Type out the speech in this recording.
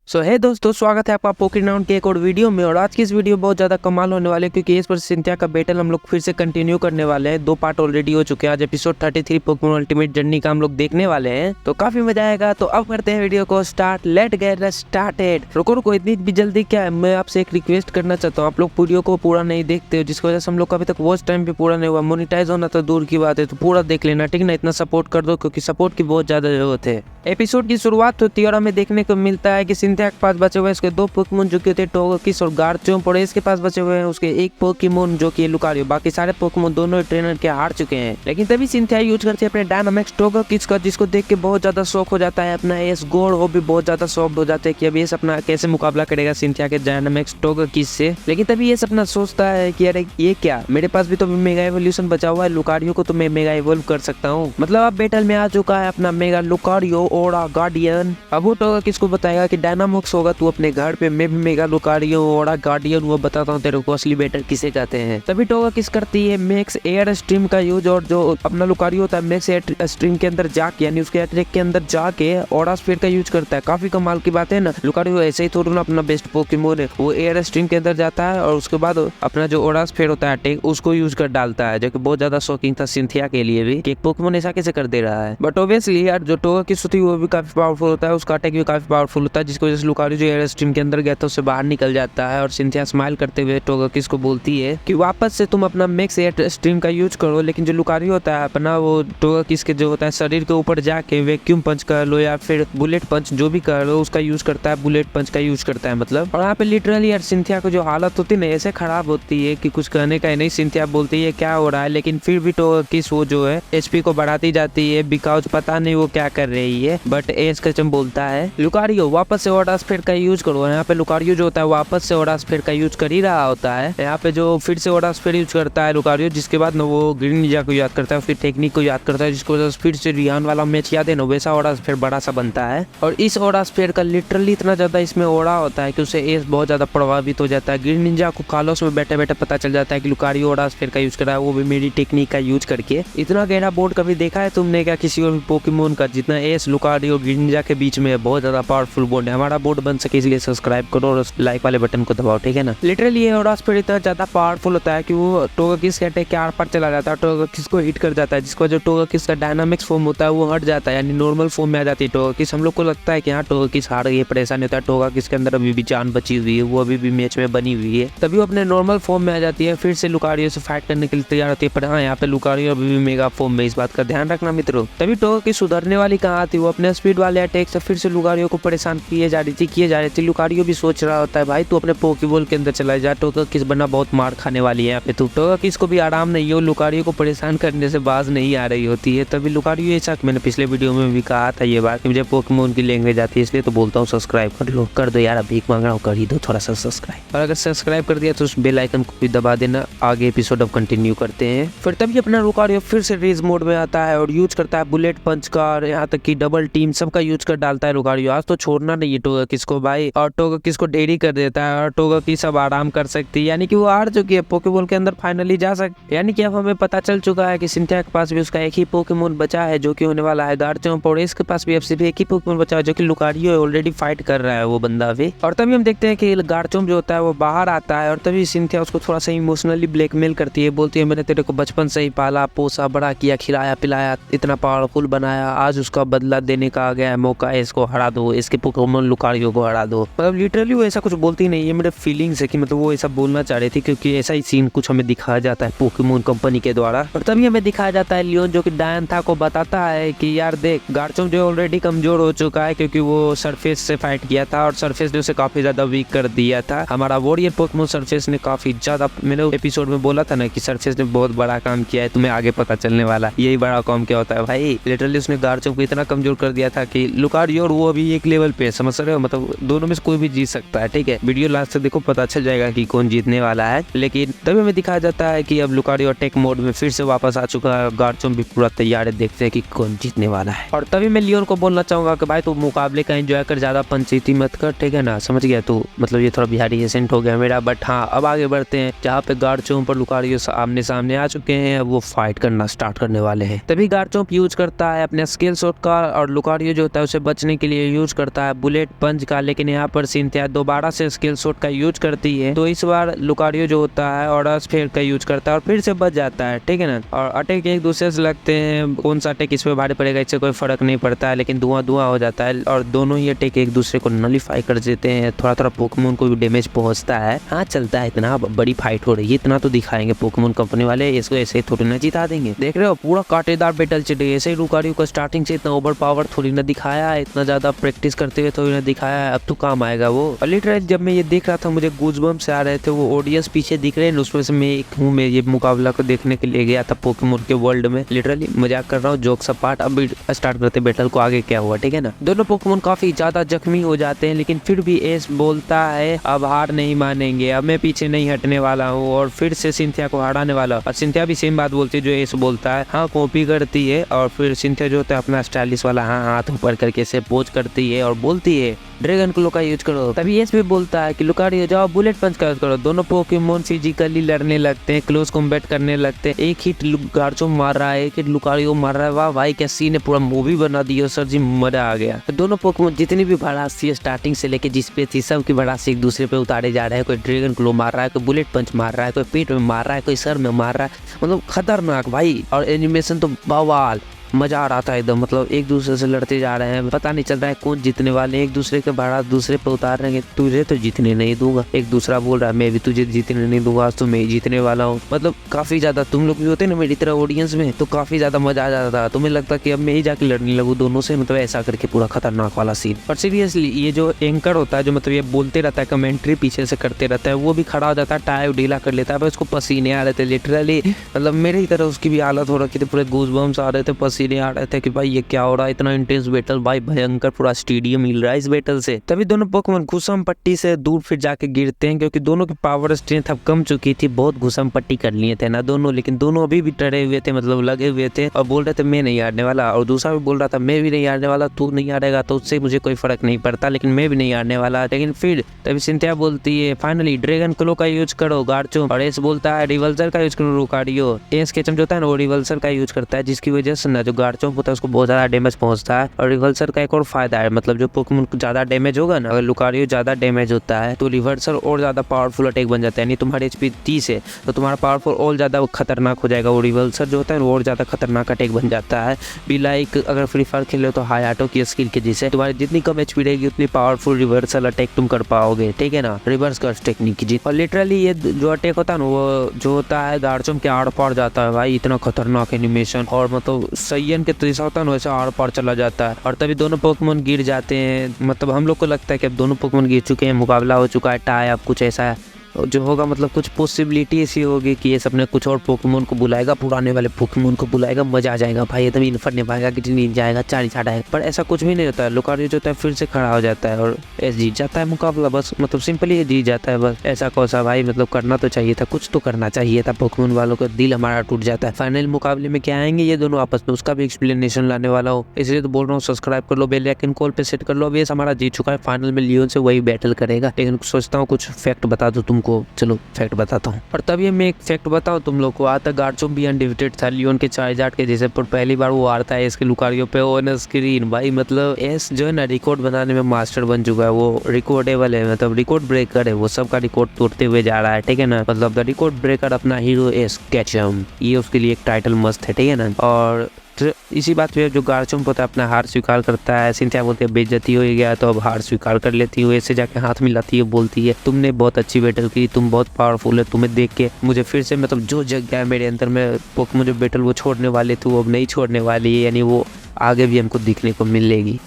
सो है दोस्तों, स्वागत है आपका पोकेमॉन के एक और वीडियो में। और आज की इस वीडियो बहुत ज़्यादा कमाल होने वाले है क्योंकि इस पर सिंथिया का बैटल हम लोग फिर से कंटिन्यू करने वाले हैं। 2 पार्ट ऑलरेडी हो चुके हैं। आज एपिसोड 33 पोकेमॉन अल्टीमेट जर्नी का हम लोग देखने वाले हैं, तो काफी मजा आएगा। तो अब करते हैं वीडियो को स्टार्ट। Let get started. रुको इतनी भी जल्दी क्या है, मैं आपसे एक रिक्वेस्ट करना चाहता हूँ। आप लोग वीडियो को पूरा नहीं देखते हो, जिसकी वजह से हम लोग का अभी तक वॉच टाइम भी पूरा नहीं हुआ। मोनिटाइज होना तो दूर की बात है, तो पूरा देख लेना, ठीक ना। इतना सपोर्ट कर दो क्योंकि सपोर्ट की बहुत ज्यादा जरूरत है। एपिसोड की शुरुआत होती है और हमें देखने को मिलता है कि सिंथिया के पास बचे हुए उसके 2 पोकेमॉन जो कि होते हैं टोगेकिस और गार्चम्प, और इसके पास बचे हुए हैं उसके 1 पोकेमॉन जो कि लुकारियो। बाकी सारे पोकेमॉन दोनों ट्रेनर के हार चुके हैं। लेकिन तभी सिंथिया यूज करती है अपने डायनामिक्स टोगेकिस का, जिसको देख के बहुत ज्यादा शौक हो जाता है अपना एस गोड। वो भी बहुत ज्यादा शौक हो जाते हैं कि अब ये अपना कैसे मुकाबला करेगा सिंथिया के डायनामिक्स टोगेकिस से। लेकिन तभी ये अपना सोचता है कि अरे ये क्या, मेरे पास भी तो मेगा एवोल्यूशन बचा हुआ है, लुकारियो को तो मैं मेगा इवोल्व कर सकता हूँ। मतलब अब बैटल में आ चुका है अपना मेगा लुकारियो ओरा गार्डियन। अब वो टोगेकिस को बताएगा कि डायनामिक्स होगा तू अपने घर पे, मैं भी मेगा लुकारियो ओरा गार्डियन वो बताता हूँ तेरे को असली बैटल किसे कहते हैं। तभी टोगेकिस करती है मैक्स एयर स्ट्रीम का यूज, और जो अपना लुकारियो होता है मैक्स एयर स्ट्रीम के अंदर जाके, यानी उसके अटैक के अंदर जाके ओरा स्फीयर का यूज करता है। काफी कमाल की बात है ना। लुकारियो ऐसे ही थोड़ा ना अपना बेस्ट पोकेमॉन है, वो एयर स्ट्रीम के अंदर जाता है और उसके बाद अपना जो ओरा स्फीयर होता है अटैक उसको यूज कर डालता है, जो कि बहुत ज्यादा शॉकिंग था सिंथिया के लिए भी कि एक पोकेमॉन ऐसा कैसे कर दे रहा है। बट ऑब्वियसली यार जो टोगेकिस होती है वो भी काफी पावरफुल होता है, उसका अटैक भी काफी पावरफुल होता है, जिसकी वजह से लुकारियो जो एयर स्ट्रीम के अंदर गया था उससे बाहर निकल जाता है। और सिंथिया स्माइल करते हुए टोगेकिस को बोलती है कि वापस से तुम अपना मैक्स एयर स्ट्रीम का यूज करो। लेकिन जो लुकारियो होता है अपना, वो टोगेकिस के जो होता है शरीर के ऊपर जाके वैक्यूम पंच कर लो या फिर बुलेट पंच जो भी कर लो उसका यूज करता है, बुलेट पंच का यूज करता है मतलब। और यहाँ पे लिटरली यार सिंथिया को जो हालत होती है ना ऐसे खराब होती है कि कुछ कहने का ही नहीं। सिंथिया बोलती है क्या हो रहा है, लेकिन फिर भी टोगेकिस वो जो है एचपी को बढ़ाती जाती है, बिकॉज पता नहीं वो क्या कर रही है। बट एस कचम बोलता है लुकारियो वापस से ओरा स्फीयर का यूज करो। यहाँ पे लुकारियो जो होता है वापस से ओरा स्फीयर का यूज कर ही रहा होता है। यहाँ पे जो फिर से ओरा स्फीयर यूज करता है लुकारियो, जिसके बाद ना वो ग्रीन निंजा को याद करता है, फिर टेक्निक को याद करता है, जिसको वजह से फिर से रियान वाला मैच याद है ना, वैसा ओरा स्फीयर बड़ा सा बनता है। और इस ओरा स्फीयर का लिटरली इतना ज्यादा इसमें ओरा होता है कि उससे एस बहुत ज्यादा प्रभावित हो जाता है। ग्रीन निंजा को कालोस में बैठे बैठे पता चल जाता है कि लुकारियो ओरा स्फीयर का यूज कर रहा है, वो भी मेरी टेक्निक का यूज करके। इतना गहरा बोर्ड कभी देखा है तुमने क्या किसी और भी पोकेमॉन का, जितना एस लुकारियो ग्रीन निंजा के बीच में बहुत ज्यादा पावरफुल बोर्ड है। हमारा बोर्ड बन सके इसलिए सब्सक्राइब करो और लाइक वाले बटन को दबाओ, ठीक है ना। लिटरली ये ओरा स्फीयर इतना ज्यादा पावरफुल होता है कि वो टोगेकिस के अटैक के आर पार चला जाता है, टोगेकिस को हिट कर जाता है, जिसको जो टोगेकिस का डायनामिक्स फॉर्म होता है वो हट जाता है, यानी नॉर्मल फॉर्म में आ जाती है टोगेकिस। हम लोग को लगता है कि यहाँ टोगेकिस हार गई है, परेशान होता है। टोगेकिस के अंदर अभी भी जान बची हुई है, वो अभी भी मैच में बनी हुई है। तभी वो अपने नॉर्मल फॉर्म में आ जाती है, फिर से लुकारियो से फाइट करने के लिए तैयार होती है। पर हाँ, यहाँ पे लुकारियो अभी भी मेगा फॉर्म में, इस बात का ध्यान रखना मित्रों। तभी टोगेकिस सुधरने वाली कहाँ थी, वो अपने स्पीड वाले अटैक से फिर से लुकारियो को परेशान किए जा रही थी। लुकारियो भी सोच रहा होता है भाई तू अपने पोकेबॉल के अंदर चला जा, टोगेकिस बना बहुत मार खाने वाली है यहाँ पे। तू टोगेकिस को भी आराम नहीं हो, लुकारियो को परेशान करने से बाज नहीं आ रही होती है। तभी लुकारियो ऐसा, मैंने पिछले वीडियो में भी कहा था ये बात कि मुझे पोकेमॉन की लैंग्वेज आती है, इसलिए तो बोलता हूँ सब्सक्राइब कर दो यार, भीख मांग रहा हूँ, कर ही दो थोड़ा सा सब्सक्राइब। और अगर सब्सक्राइब कर दिया तो उस बेल आइकन को भी दबा देना। आगे एपिसोड अब कंटिन्यू करते हैं। फिर तभी अपना लुकारियो फिर से रेज मोड में आता है और यूज करता है बुलेट पंच का, और यहाँ तक कि डबल टीम सबका यूज कर डालता है लुकारियो। आज तो छोड़ना नहीं है टोगेकिस को भाई, और टोगेकिस को डेरी कर देता है और टोगेकिस अब आराम कर सकती है, यानी कि वो हार चुकी है, पोकेबॉल के अंदर फाइनली जा सकती। यानी कि अब हमें पता चल चुका है कि सिंथिया के पास भी उसका एक ही पोकेमॉन बचा है जो कि होने वाला है गार्चम्प, और इसके पास भी अब सिर्फ एक ही पोकेमॉन बचा है जो कि लुकारियो ऑलरेडी फाइट कर रहा है वो बंदा भी। और तभी हम देखते हैं कि गार्चम्प जो होता है वो बाहर आता है, और तभी सिंथिया उसको थोड़ा सा इमोशनली ब्लैकमेल करती है, बोलती है मैंने तेरे को बचपन से ही पाला पोसा बड़ा किया, खिलाया पिलाया, इतना पावरफुल बनाया, आज उसका बदला देने का आ गया है मौका, इसको हरा दो, इसके पोकेमॉन लुकारियो को हरा दो। मतलब लिटरली वो ऐसा कुछ बोलती नहीं है, मेरे फीलिंग्स है कि मतलब वो ऐसा बोलना चाह रही थी क्योंकि ऐसा ही सीन कुछ हमें दिखाया जाता है पोकेमॉन कंपनी के द्वारा। और तभी हमें दिखाया जाता है लियोन जो कि डायंथा को बताता है कि यार देख गार्चम्प जो ऑलरेडी कमजोर हो चुका है क्योंकि वो सरफेस से फाइट किया था और सरफेस ने उसे काफी ज्यादा वीक कर दिया था। हमारा वॉरियर पोकेमॉन सरफेस ने काफी ज्यादा, मैंने एपिसोड में बोला था ना कि सरफेस ने बहुत बड़ा काम किया है, तुम्हें आगे पता चलने वाला यही बड़ा काम क्या होता है भाई। लिटरली उसने गार्चम्प को इतना कमजोर कर दिया था कि लुकारियो और वो अभी एक लेवल पे, समझ रहे हो, मतलब दोनों में से कोई भी जीत सकता है, ठीक है। वीडियो लास्ट तक देखो, पता चल जाएगा कि कौन जीतने वाला है। लेकिन तभी हमें दिखाया जाता है कि अब लुकारियो अटैक मोड में फिर से वापस आ चुका है, गार्चम्प भी पूरा तैयार है, देखते हैं कि कौन जीतने वाला है। और तभी मैं लियोन को बोलना चाहूंगा कि भाई तू मुकाबले का एंजॉय कर, ज्यादा पंचायती मत कर, ठीक है ना, समझ गया तू। मतलब ये थोड़ा बिहारी एसेंट हो गया मेरा, बट हाँ अब आगे बढ़ते हैं जहाँ पे गार्चम्प और लुकारियो आमने सामने आ चुके हैं, वो फाइट करना स्टार्ट करने वाले हैं। तभी गार्चम्प यूज करता है अपने स्किल शॉट का, और लुकारियो जो होता है उसे बचने के लिए यूज करता है बुलेट पंच का, लेकिन यहाँ पर सिंथिया दोबारा से स्किल शॉट का यूज करती है। तो इस बार लुकारियो जो होता है और फेयर का यूज करता है और फिर से बच जाता है, ठीक है ना। और अटैक एक दूसरे से लगते हैं, कौन सा अटैक इस पे भारी पड़ेगा इससे कोई फर्क नहीं पड़ता है, लेकिन धुआं धुआं हो जाता है और दोनों ही अटैक एक दूसरे को नलीफाई कर देते हैं। थोड़ा थोड़ा पोकेमोन को भी डैमेज पहुंचता है। हाँ चलता है, इतना बड़ी फाइट हो रही है इतना तो दिखाएंगे पोकेमोन कंपनी वाले, इसको ऐसे थोड़ी ना जिता देंगे। देख रहे हो पूरा कांटेदार बैटल चल रही है। ऐसे ही लुकारियो को स्टार्टिंग से इतना ओवर पावर थोड़ी ना दिखाया है, इतना ज्यादा प्रैक्टिस करते हुए थोड़ी ना दिखाया है, अब तो काम आएगा वो। लिटरली जब मैं ये देख रहा था मुझे गूज़बम्प्स आ रहे थे। वो ऑडियंस पीछे दिख रहे हैं, उसमें से मैं एक हूँ। मैं ये मुकाबला को देखने के लिए गया था पोकेमोन के वर्ल्ड में। लिटरली मजाक कर रहा हूँ, जोक्स अपार्ट। अब स्टार्ट करते बैटल को, आगे क्या हुआ, ठीक है ना। दोनों पोकेमोन काफी ज्यादा जख्मी हो जाते हैं, लेकिन फिर भी एस बोलता है अब हार नहीं मानेंगे, अब मैं पीछे नहीं हटने वाला हूँ और फिर से सिंथिया को हराने वाला। और सिंथिया भी सेम बात बोलती है जो एस बोलता है। हाँ कॉपी करती है और फिर सिंथिया जो होता है अपना स्टाइलिश वाला हाँ हाथ ऊपर करके से पोज करती है और बोलती है ड्रैगन क्लो का यूज करो। तभी एस भी बोलता है कि लुकारियो जाओ बुलेट पंच का यूज करो। दोनों पोकेमोन फिजिकली लड़ने लगते हैं, क्लोज कॉम्बैट करने लगते हैं। एक हिट गार्चो मार रहा है, एक हिट लुकारियो मार रहा है। वाह भाई क्या सीन है, पूरा मूवी बना दिया सर जी, मजा आ गया। दोनों पोकेमोन जितनी भी भड़ासी स्टार्टिंग से लेके जिस पे थी सबकी भड़ासी एक दूसरे पे उतारे जा रहे हैं। कोई ड्रैगन क्लो मार रहा है, कोई बुलेट पंच मार रहा है, कोई पेट में मार रहा है, कोई सर में मार रहा है। मतलब खतरनाक भाई। और एनिमेशन तो बवाल, मजा आ रहा था एकदम। मतलब एक दूसरे से लड़ते जा रहे हैं, पता नहीं चल रहा है कौन जीतने वाले हैं। एक दूसरे के भाड़ा दूसरे पे उतार रहे हैं, तुझे तो जीतने नहीं दूंगा। एक दूसरा बोल रहा है मैं भी तुझे जीतने नहीं दूंगा, आज तो मैं ही जीतने वाला हूँ। मतलब काफी ज्यादा, तुम लोग भी होते ना मेरी तरह ऑडियंस में, तो काफी ज्यादा मजा आ जाता था। तुम्हें लगता कि अब मैं ही जाके लड़ने लगूँ दोनों से, मतलब ऐसा करके पूरा खतरनाक वाला सीन। और सीरियसली ये जो एंकर होता है जो मतलब ये बोलते रहता है, कमेंट्री पीछे से करते रहता है, वो भी खड़ा हो जाता है, टाइम ढीला कर लेता है। उसको पसीने आ रहे थे लिटरली, मतलब मेरी तरह उसकी भी हालत हो रखी थी, पूरे गूज़बम्प्स आ रहे थे, पसीने आ रहे थे कि भाई ये क्या हो रहा है। इतना इंटेंस बैटल भाई, भयंकर पूरा स्टेडियम हिल रहा है इस बैटल से। तभी दोनों पोकेमोन घुसम पट्टी से दूर फिर जाके गिरते हैं, क्योंकि दोनों की पावर स्ट्रेंथ अब कम चुकी थी। बहुत घुसम पट्टी कर लिए थे ना दोनों, लेकिन दोनों अभी भी डरे हुए थे, मतलब लगे हुए थे और बोल रहे थे मैं नहीं हारने वाला। और दूसरा भी बोल रहा था मैं भी नहीं हारने वाला, तू नहीं हारेगा तो उससे मुझे कोई फर्क नहीं पड़ता, लेकिन मैं भी नहीं हारने वाला। लेकिन फिर तभी सिंथिया बोलती है फाइनली ड्रैगन क्लो का यूज करो गार्चो। और एस बोलता है रिवल्सर का यूज करो लुकारियो। एस के जो होता है ना वो रिवल्सर का यूज करता है, जिसकी वजह से ना जो गार्चो होता है उसको बहुत ज्यादा डैमेज पहुंचता है। और रिवर्सल का एक और फायदा है, मतलब जो पोकेमोन को ज्यादा डैमेज होगा ना, अगर लुकारियो ज्यादा डैमेज होता है तो रिवर्सल और ज्यादा पावरफुल अटैक बन जाता है। यानी तुम्हारे एचपी 30 है तो तुम्हारा पावरफुल और ज्यादा खतरनाक हो जाएगा। वो रिवर्सल जो होता है वो और ज्यादा खतरनाक अटैक बन जाता है। बी लाइक अगर फ्री फायर खेले तो हाई ऑटो की स्किल के जिससे तुम्हारी जितनी कम एचपी रहेगी उतनी पावरफुल रिवर्सल अटैक तुम कर पाओगे, ठीक है ना। रिवर्स कर्स टेक्निक की जीत। और लिटरली ये जो अटैक होता है ना वो जो होता है गार्चोम के आड़ पार जाता है भाई, इतना खतरनाक एनिमेशन। और मतलब सैयन के जैसा होता है ना वैसे आड़ पार चला जाता है। और तभी दोनों पोकेमोन गिर जाते हैं। मतलब हम लोग को लगता है कि अब दोनों पोकेमोन गिर चुके हैं, मुकाबला हो चुका है, टाई अब कुछ ऐसा जो होगा, मतलब कुछ पॉसिबिलिटी ऐसी होगी कि ये सबने कुछ और पोकेमोन को बुलाएगा, पुराने वाले पोकेमोन को बुलाएगा, मजा आ जाएगा भाई। एकदम इन्फर नहीं पाएगा कि नहीं जाएगा, चार ही छाड़ा है। पर ऐसा कुछ भी नहीं होता है। लुकारियो जो होता है फिर से खड़ा हो जाता है और ऐसे जीत जाता है मुकाबला, बस मतलब सिंपली ये जीत जाता है बस। ऐसा कौसा भाई, मतलब करना तो चाहिए था, कुछ तो करना चाहिए था। पोकेमोन वालों का दिल हमारा टूट जाता है। फाइनल मुकाबले में क्या आएंगे ये दोनों आपस में, उसका भी एक्सप्लेनेशन लाने वाला हो, इसलिए तो बोल रहा हूँ सब्सक्राइब कर लो, बेल आइकन कॉल पे सेट कर लो। अब हमारा जीत चुका है, फाइनल में लियोन से वही बैटल करेगा। लेकिन सोचता हूँ कुछ फैक्ट बता दो तुमको, चलो फैक्ट बताता हूँ। और तभी मैं एक फैक्ट बताऊँ तुम लोग को, आज तक गार्चोम भी अनडिफिटेड था लियोन के चार्जार्ड के जैसे, पर पहली बार वो हारता है इसके लुकारियो पे ऑन स्क्रीन भाई। मतलब एस जो है ना रिकॉर्ड बनाने में मास्टर बन चुका है, वो रिकॉर्डेबल है, मतलब रिकॉर्ड ब्रेकर है, वो सबका रिकॉर्ड तोड़ते हुए जा रहा है, ठीक है ना। मतलब द रिकॉर्ड ब्रेकर अपना हीरो एस कैचम, ये उसके लिए एक टाइटल मस्त है, ठीक है ना। और इसी बात पे जो गार्चोम होता है अपना हार स्वीकार करता है। सिंथिया बोलती है बेइज्जती हो गया तो अब हार स्वीकार कर लेती हो, ऐसे जाके हाथ मिलाती है, बोलती है तुमने बहुत अच्छी बैटल की, तुम बहुत पावरफुल है, तुम्हें देख के मुझे फिर से मतलब जो जग गया मेरे अंदर में, पोकेमोन जो बैटल वो छोड़ने वाले थे वो अब नहीं छोड़ने वाली है, यानी वो आगे भी हमको दिखने को मिलेगी।